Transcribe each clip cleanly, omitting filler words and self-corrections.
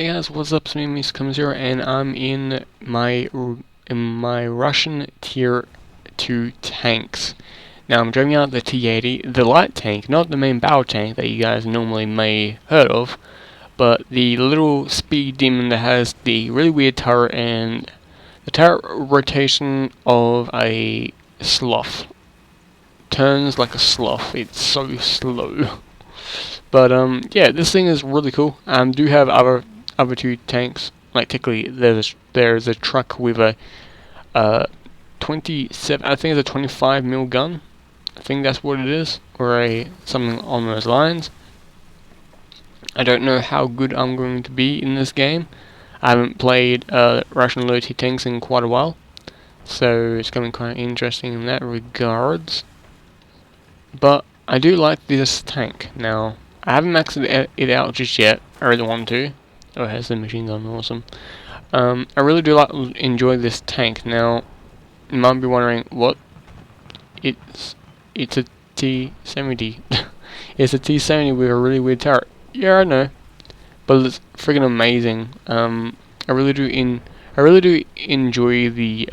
Hey guys, what's up? It's me, Mr. Zero, and I'm in my Russian tier 2 tanks. Now I'm driving out the T-80, the light tank, not the main battle tank that you guys normally may heard of, but the little speed demon that has the really weird turret and the turret rotation of a sloth. Turns like a sloth. It's so slow. But yeah, this thing is really cool. Do have other two tanks. Like technically, there's a truck with a 27. I think it's a 25 mil gun. I think that's what it is, or something on those lines. I don't know how good I'm going to be in this game. I haven't played Russian low-tier tanks in quite a while, so it's going to be quite interesting in that regards. But I do like this tank. Now, I haven't maxed it out just yet. I really want to. Oh, it has the machine gun, awesome. I really do enjoy this tank. Now, you might be wondering what it's a T-70. It's a T-70 with a really weird turret. Yeah, I know, but it's friggin' amazing. I really do enjoy the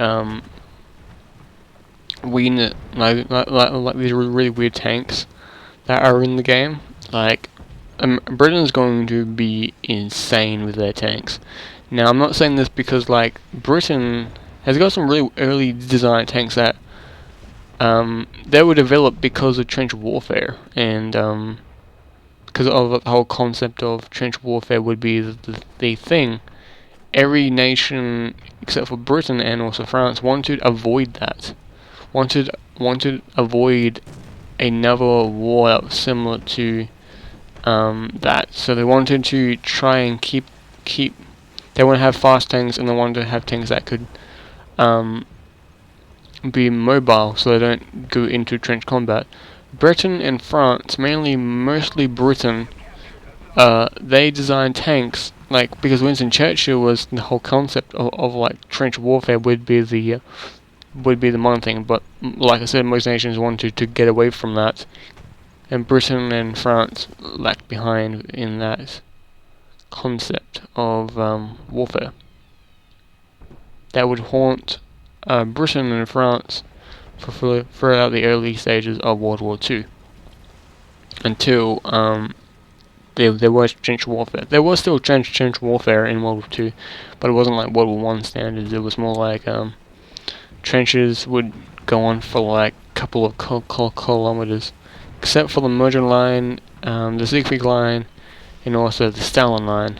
like these really weird tanks that are in the game. Like, Britain's going to be insane with their tanks. Now, I'm not saying this because like Britain has got some really early design tanks that they were developed because of trench warfare, and because of the whole concept of trench warfare would be the thing. Every nation except for Britain and also France wanted to avoid that. Wanted to avoid another war that was similar to that. So they wanted to try and keep. They want to have fast tanks, and they wanted to have tanks that could be mobile, so they don't go into trench combat. Britain and France, mostly Britain, they designed tanks like because Winston Churchill was the whole concept of like trench warfare would be the modern thing. But like I said, most nations wanted to get away from that, and Britain and France lagged behind in that concept of warfare that would haunt Britain and France throughout the early stages of World War II, until there was trench warfare. There was still trench warfare in World War II, but it wasn't like World War I standards. It was more like trenches would go on for like a couple of kilometers, except for the Mergen line, the Siegfried line, and also the Stalin line.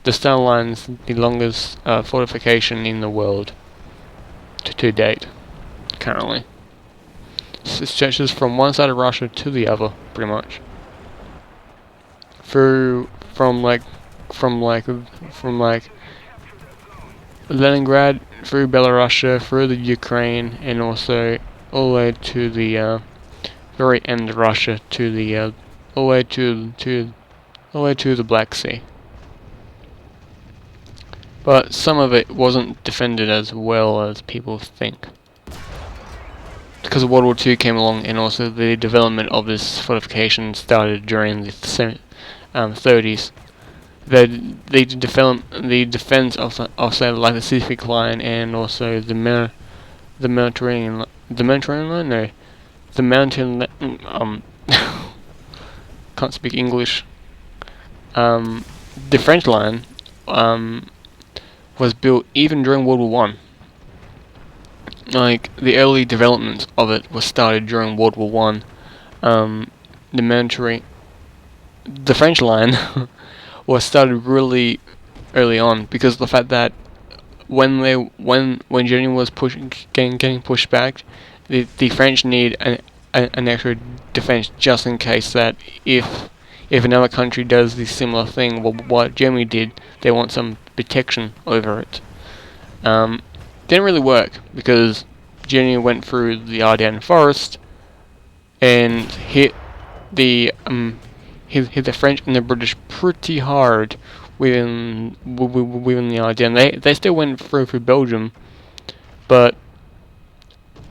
The Stalin line is the longest fortification in the world to date, currently. It stretches from one side of Russia to the other, pretty much. From Leningrad, through Belarus, through the Ukraine, and also all the way to the very end of Russia, to the all the way to the Black Sea. But some of it wasn't defended as well as people think, because World War II came along, and also the development of this fortification started during the 30s. The defense of say like the Pacific line, and also the Mediterranean line. No, the mountain. Can't speak English. The French line was built even during World War One. Like the early development of it was started during World War One. The French line was started really early on, because of the fact that when Germany was getting pushed back, the French need an extra defense, just in case that if another country does the similar thing, what Germany did, they want some protection over it. Didn't really work, because Germany went through the Ardennes forest and hit the French and the British pretty hard within the Ardennes. They still went through Belgium, but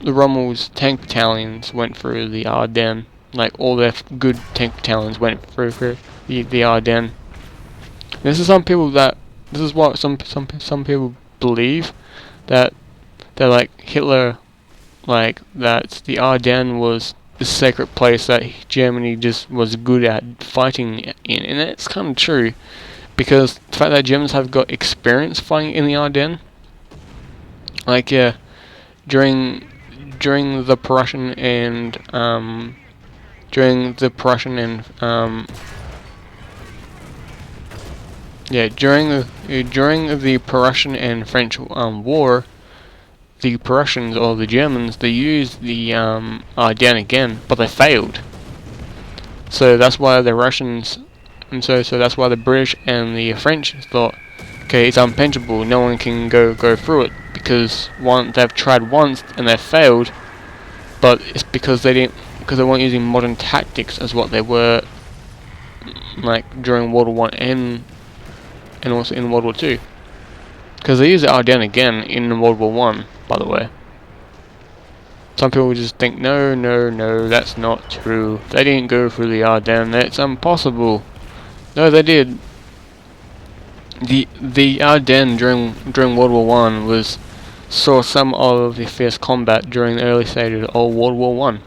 the Rommel's tank battalions went through the Ardennes. Like all their good tank battalions went through the Ardennes. This is some people that this is what some people believe, that they're like Hitler, like that the Ardennes was the sacred place that Germany just was good at fighting in, and it's kind of true, because the fact that Germans have got experience fighting in the Ardennes, like yeah, during the Prussian and during the Prussian and during the Prussian and French war, the Prussians or the Germans, they used the Ardennes again, but they failed. So that's why the Russians, and so that's why the British and the French thought, okay, it's unpenetrable. No one can go through it, because they've tried once and they've failed. But it's because they weren't using modern tactics as what they were like during World War One and also in World War Two. Because they used the Ardennes again in World War One, by the way. Some people just think, no, that's not true. They didn't go through the Ardennes. It's impossible. No, they did. The Ardennes during World War One saw some of the fierce combat during the early stages of World War One,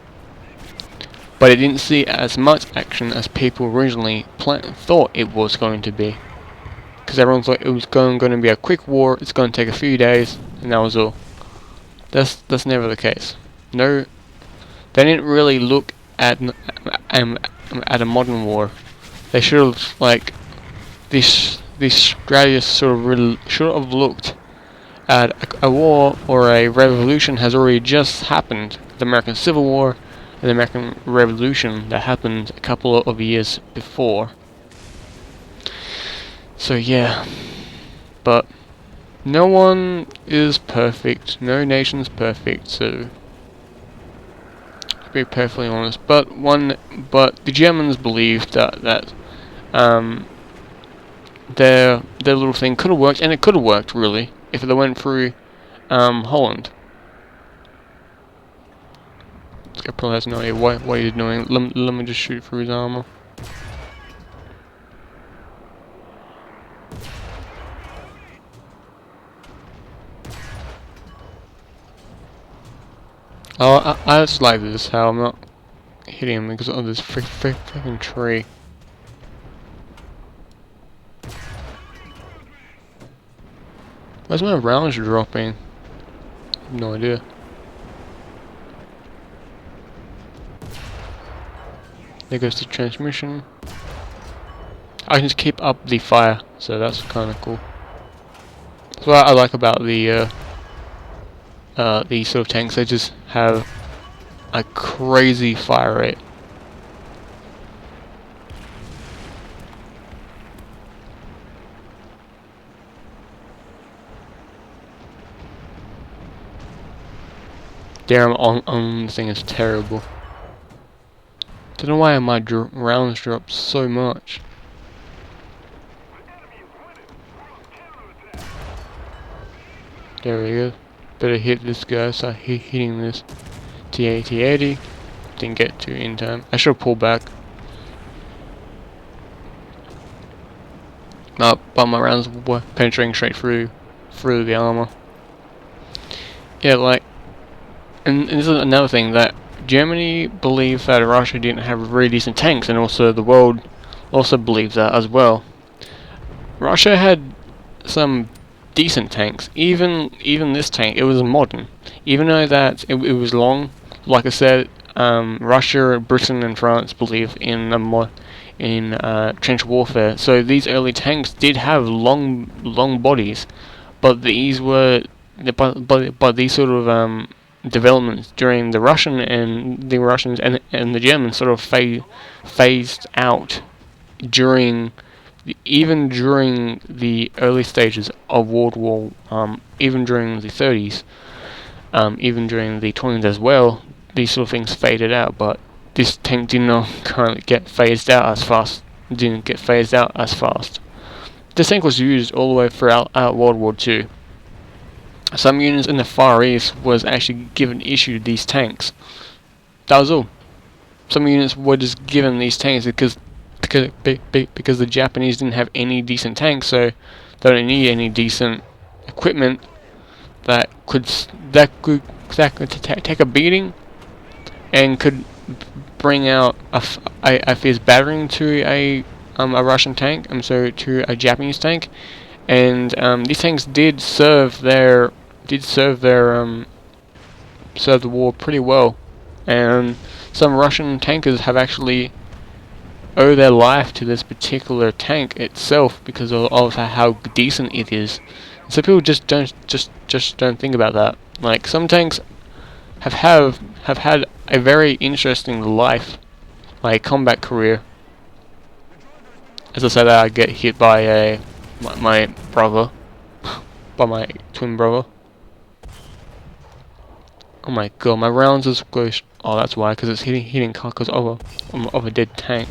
but it didn't see as much action as people originally thought it was going to be. Because everyone thought it was going to be a quick war. It's going to take a few days, and that was all. That's never the case. No, they didn't really look at a modern war. They should have, like, these strategists should have looked at a war or a revolution has already just happened. The American Civil War and the American Revolution that happened a couple of years before. So yeah, but no one is perfect. No nation's perfect. So to be perfectly honest, but the Germans believed that their little thing could have worked, and it could have worked really if they went through Holland. This guy probably has no idea what he's doing. Let me just shoot through his armor. Oh, I just like this, how I'm not hitting him because of this freaking tree. Where's my rounds dropping? I have no idea. There goes the transmission. I can just keep up the fire, so that's kind of cool. That's what I like about these sort of tanks. They just have a crazy fire rate. Damn, on the thing is terrible. Don't know why my rounds drop so much. There we go. Better hit this guy. Start hitting this T-80. Didn't get to in time. I should pull back. But my rounds were penetrating straight through the armor. Yeah, like, and this is another thing, that Germany believed that Russia didn't have really decent tanks, and also the world also believes that as well. Russia had some decent tanks. Even this tank, it was modern. Even though that it was long, like I said, Russia, Britain, and France believe in trench warfare. So these early tanks did have long bodies, but these were but these sort of developments during the Russians and the Germans sort of phased out even during the early stages of World War, even during the 30s, even during the 20s as well. These sort of things faded out, but this tank did not currently get phased out as fast. Didn't get phased out as fast. This tank was used all the way throughout World War II. Some units in the Far East was actually issued these tanks. That was all. Some units were just given these tanks because because the Japanese didn't have any decent tanks, so they don't need any decent equipment that could take a beating and could bring out a fierce battering to a Russian tank. To a Japanese tank, and these tanks did serve the war pretty well, and some Russian tankers have actually owe their life to this particular tank itself because of how decent it is. So people just don't think about that. Like, some tanks have had a very interesting life, like combat career. As I said, I get hit by my brother, by my twin brother. Oh my god, my rounds is squished. Oh, that's why, because it's hitting carcass of a dead tank.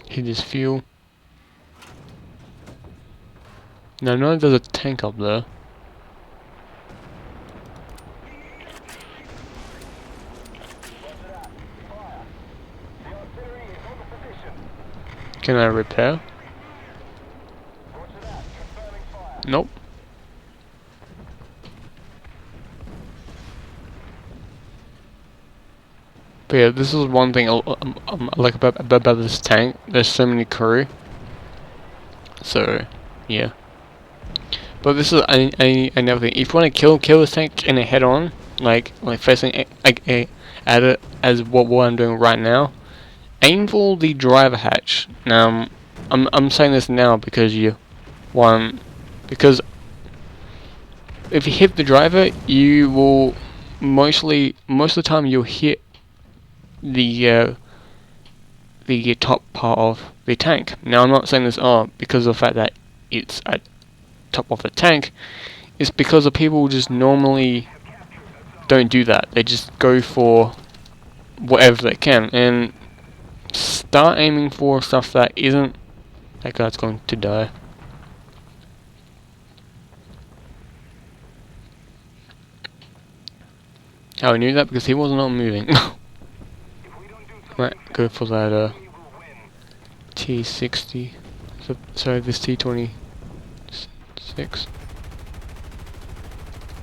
Hit his fuel. Now I know there's a tank up there. Can I repair? Nope. But yeah, this is one thing I like about this tank. There's so many crew. So, yeah. But this is another thing. If you want to kill this tank in a head-on, like facing at it as what I'm doing right now, aim for the driver hatch. Now, I'm saying this now because because if you hit the driver, you will most of the time you'll hit the top part of the tank. Now, I'm not saying this because of the fact that it's at top of the tank. It's because the people just normally don't do that. They just go for whatever they can and start aiming for stuff that isn't. That guy's going to die. How I knew that? Because he was not moving. Right, go for that T60. Sorry, this T26.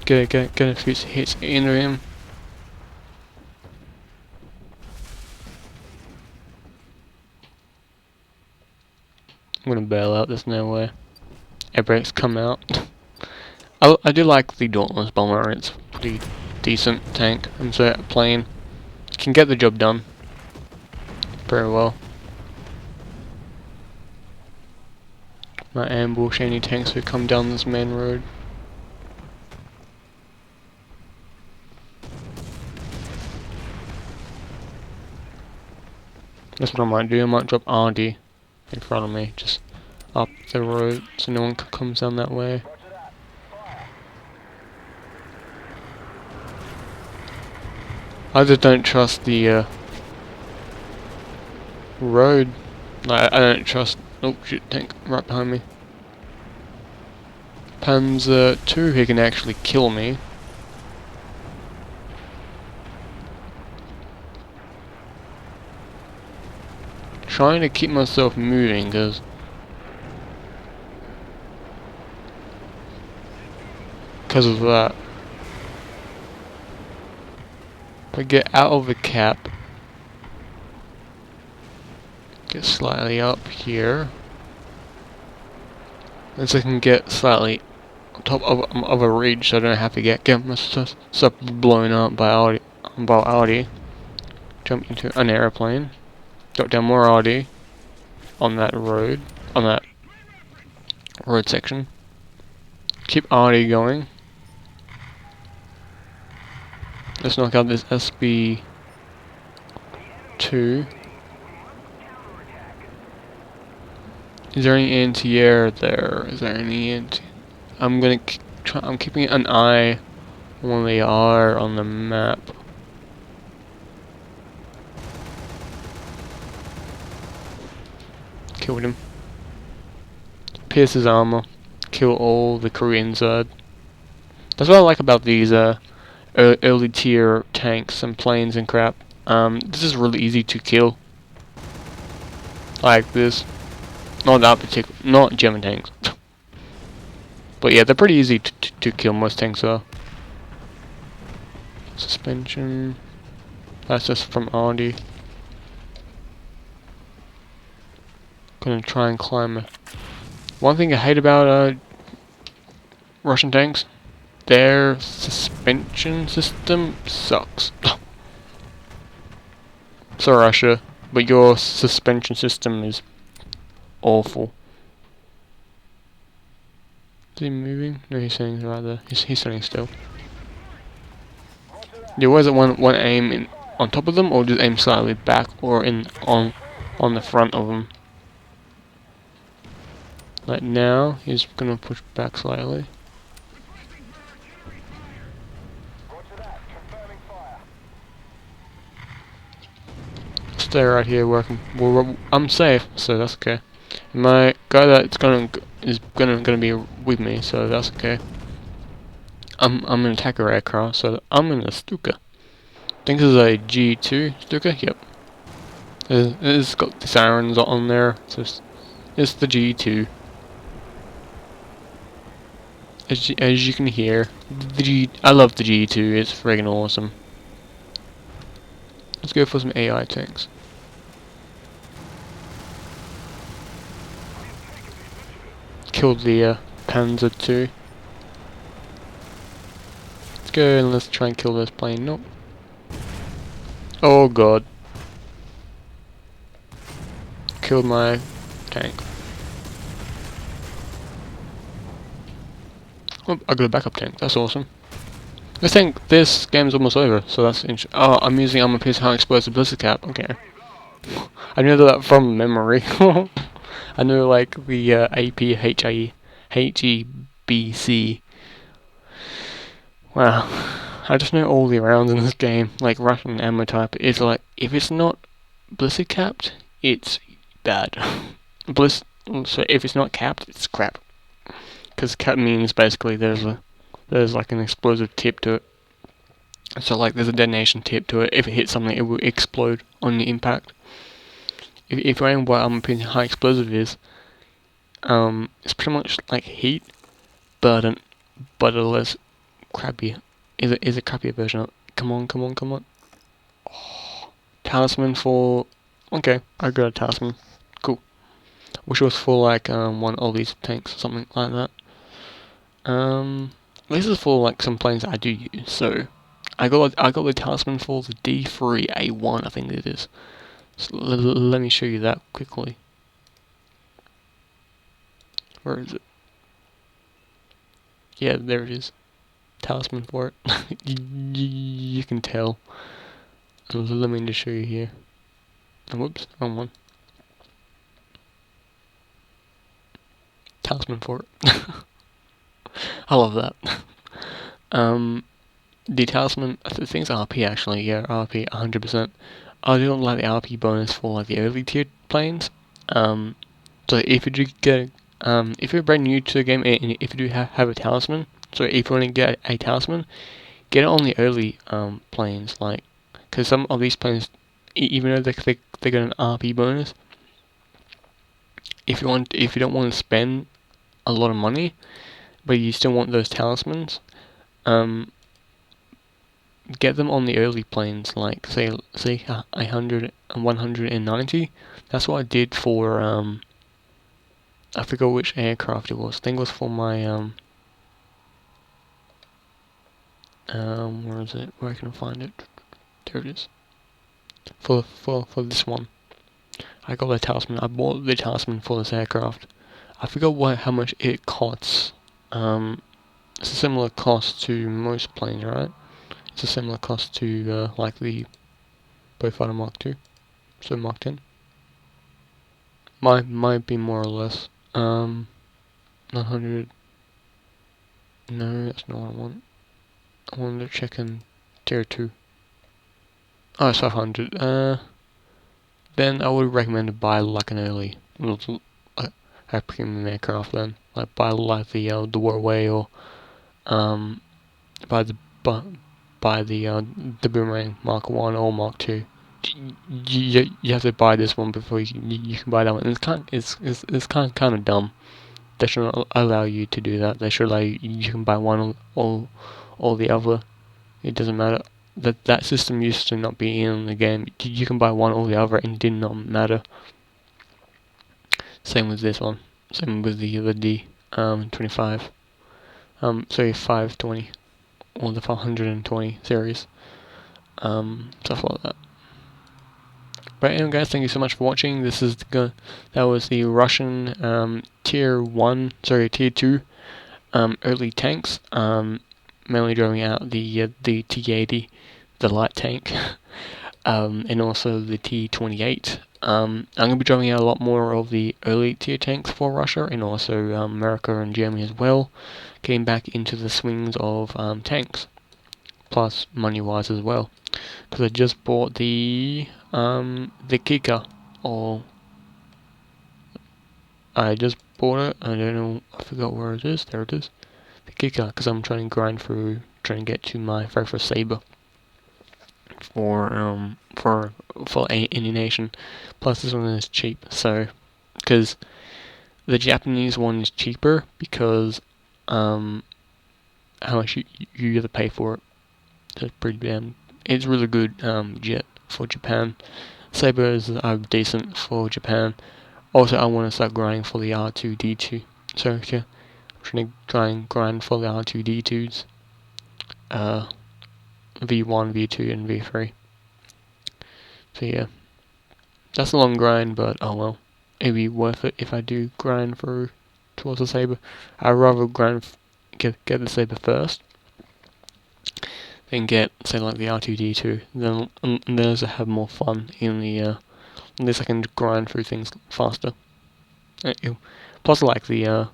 Get a few hits into him. I'm gonna bail out, there's no way. Air brakes come out. I do like the Dauntless Bomber, it's pretty decent tank. Plane can get the job done very well. Might ambush any tanks who come down this main road. That's what I might do. I might drop RD in front of me, just up the road, so no one comes down that way. I just don't trust the road. Like, I don't trust. Oh shit, tank right behind me. Panzer II, he can actually kill me. Trying to keep myself moving because of that. If I get out of the cap, get slightly up here, and so I can get slightly on top of a ridge, so I don't have to get myself blown up by Audi. Jump into an airplane. Drop down more RD on that road section. Keep RD going. Let's knock out this SB2. Is there any anti-air there? Is there any anti? I'm keeping an eye on where they are on the map. Killed him. Pierce his armor. Kill all the crew inside. That's what I like about these early tier tanks and planes and crap. This is really easy to kill. Like this. Not that particular, not German tanks. But yeah, they're pretty easy to kill. Most tanks are. Suspension. That's just from Audi. Gonna try and climb it. One thing I hate about Russian tanks, their suspension system sucks. Sorry, Russia, but your suspension system is awful. Is he moving? No, he's standing right there. He's standing still. Yeah, where's it one aim in on top of them, or just aim slightly back, or on the front of them? Like now, he's gonna push back slightly. Stay right here working. I'm safe, so that's okay. My guy that's gonna be with me, so that's okay. I'm an attacker aircraft, so I'm in a Stuka. I think this is a G2 Stuka. Yep. It's got the sirens on there. So it's the G2. As you can hear, I love the G2. It's friggin' awesome. Let's go for some AI tanks. Killed the Panzer II. Let's go and let's try and kill this plane. Nope. Oh god. Killed my tank. Oh, I got a backup tank. That's awesome. This game's almost over, so that's interesting. Oh, I'm using armor piece high explosive blister cap. Okay. I know that from memory. I know like the APHEBC. Wow. I just know all the rounds in this game. Like Russian ammo type is like, if it's not blister capped, it's bad. So if it's not capped, it's crap. Because cap means basically there's like an explosive tip to it. So like there's a detonation tip to it. If it hits something, it will explode on the impact. If you're what I'm opinion high explosive is, it's pretty much like heat, but a less crappy. Is a crappier version of it. Come on. Oh, talisman for. Okay, I got a talisman. Cool. Wish it was for like one of these tanks or something like that. This is for like some planes that I do use. So I got the talisman for the D3A1, I think it is. So let me show you that quickly. Where is it? Yeah, there it is. Talisman for it. You can tell. Let me just show you here. Oh, whoops, wrong one. Talisman for it. I love that. The talisman, I think it's RP actually, yeah, RP 100%. I don't like the RP bonus for like the early tier planes. So if you do get, if you're brand new to the game and if you do have a talisman, so if you want to get a talisman, get it on the early planes, like, because some of these planes, even though they get an RP bonus, if you don't want to spend a lot of money, but you still want those talismans, get them on the early planes, like say 100 and 190. That's what I did for I forgot which aircraft it was. I think it was for my where is it? Where can I find it? There it is. For this one, I got the talisman. I bought the talisman for this aircraft. I forgot how much it costs. It's a similar cost to most planes, right? It's a similar cost to like the Beaufighter Mark II, so Mark 10. Might be more or less. 900. No, that's not what I want. I wanted to check in tier 2. Oh, it's 500. Then I would recommend to buy like an early a premium aircraft. Then like buy like the Warway or buy the buy the Boomerang Mark 1 or Mark 2. You have to buy this one before you can buy that one. And it's kind of dumb. They shouldn't allow you to do that. They should allow you can buy one or the other. It doesn't matter. That system used to not be in the game. You can buy one or the other, and it did not matter. Same with this one. Same with the D25. Sorry, 520 or the 520 series. Stuff like that. But anyway, guys, thank you so much for watching. That was the Russian tier 2 early tanks. Mainly drawing out the T80, the light tank, and also the T28. I'm going to be drawing out a lot more of the early tier tanks for Russia, and also America and Germany as well, getting back into the swings of tanks, plus money-wise as well. Because I just bought the Kika, or I just bought it. I don't know. I forgot where it is. There it is. The Kika, because I'm trying to grind through, trying to get to my very first saber for any nation. Plus, this one is cheap. So, because the Japanese one is cheaper because how much you have to pay for it. That's pretty damn. It's really good jet for Japan. Sabers are decent for Japan. Also, I want to start grinding for the R2D2. So yeah, I'm trying to try and grind for the R2D2s. V1, V2, and V3. So yeah, that's a long grind, but oh well. It'd be worth it if I do grind through towards the saber. I'd rather get the saber first, then get, say, like the R2D2, then I have more fun in the unless I can grind through things faster. Plus I like the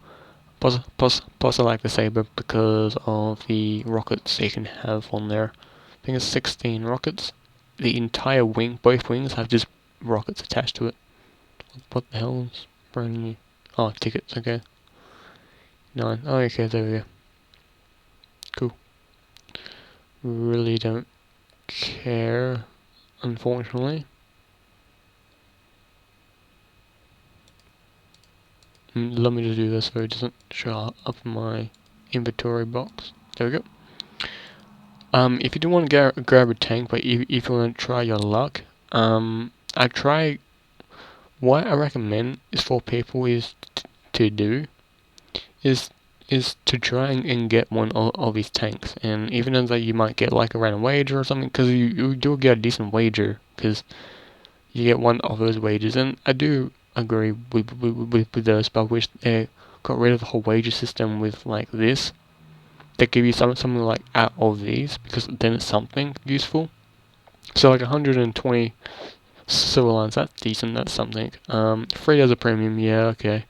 plus I like the saber because of the rockets you can have on there. I think it's 16 rockets. The entire wing, both wings, have just rockets attached to it. What the hell is brand new? Oh, tickets. Okay. 9. Oh, okay. There we go. Cool. Really don't care, unfortunately. Let me just do this so it doesn't show up in my inventory box. There we go. If you do want to grab a tank, but if you want to try your luck, what I recommend is for people is to do is to try and get one of these tanks, and even though you might get like a random wager or something, because you do get a decent wager, because you get one of those wagers, and I do agree with those, but I wish they got rid of the whole wager system with like this. They give you something like out of these, because then it's something useful. So like 120 silver lines, that's decent, that's something. 3 as a premium, yeah, okay.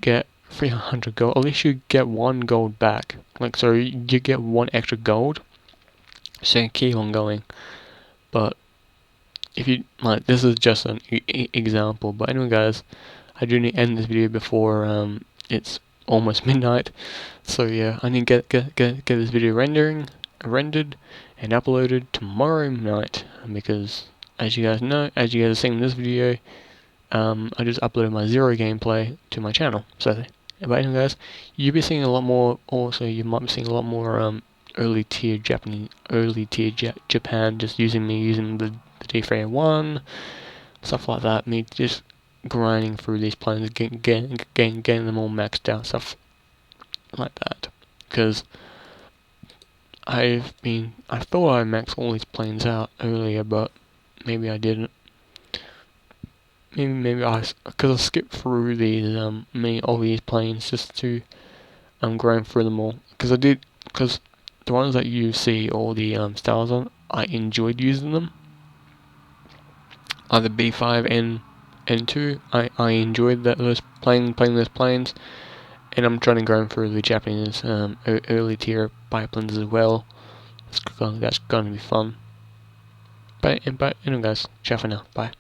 Get 300 gold, at least you get 1 gold back. Like, so you get 1 extra gold, so you can keep on going. But if you, like, this is just an example, but anyway guys, I do need to end this video before it's almost midnight. So yeah, I need to get this video rendered and uploaded tomorrow night, because as you guys know, as you guys are seeing in this video, I just uploaded my Zero gameplay to my channel. So, but anyway guys, you'll be seeing a lot more, also you might be seeing a lot more early tier Japan, just using the D301, stuff like that, me just grinding through these planes, getting them all maxed out, stuff like that. Because I thought I maxed all these planes out earlier, but maybe I didn't. Maybe because I skipped through these many of these planes just to grind through them all. Because the ones that you see all the stars on, I enjoyed using them. Either B5 and N2, I enjoyed those playing those planes, and I'm trying to grind through the Japanese early tier biplanes as well. That's going to be fun. But anyway guys, ciao for now, bye.